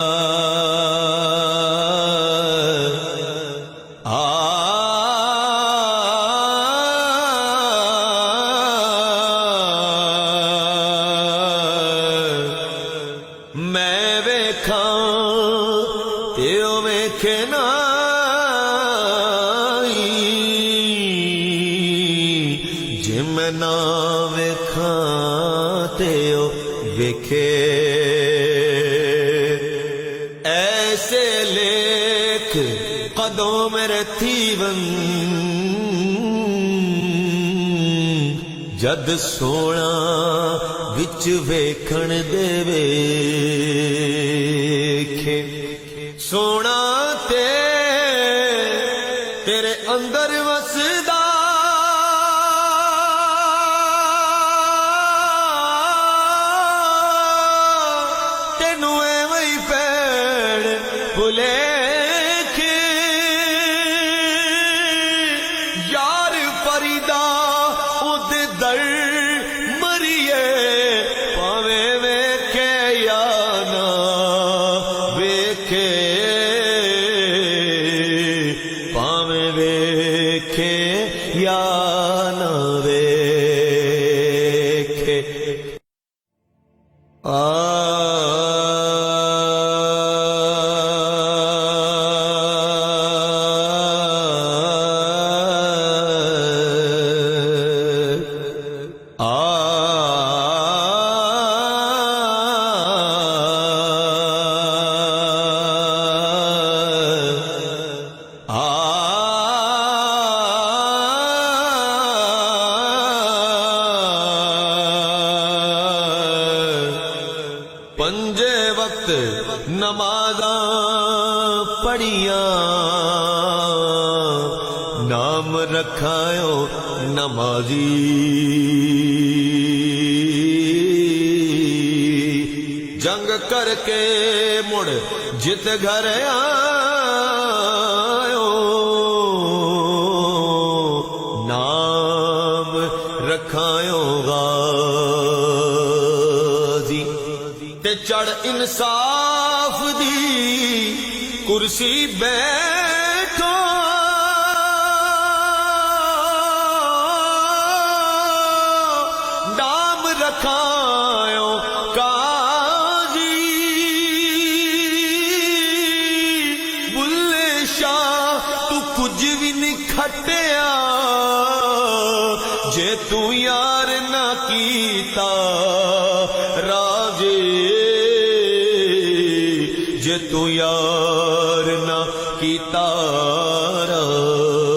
मैं वेखा ते ओ वेखे नाई, जे मैं ना वेखा ते ओ वेखे। ऐसे लेख कदों मेरे थीवन जद सोना विच वेखण देवे। सोना ते तेरे अंदर वसदा, तेनू एवं ही पैड़ भुलेखे। यार परिदा उद दर मरिए, पावे वेखे या ना वेखे, पावे वेखे या ना वेखे। पंजे वक्त नमाज़ा पढ़िया, नाम रखायो नमाजी। जंग करके मुड़ जित घर आयो, नाम रखायो गाजी। ते चढ़ इंसाफ दी कुर्सी बैठो, नाम रखायो काजी। बुल्ले शाह तू कुछ भी नहीं खटिया, जे तू यार ना कीता राजे, जे तू यार ना कीता राजे।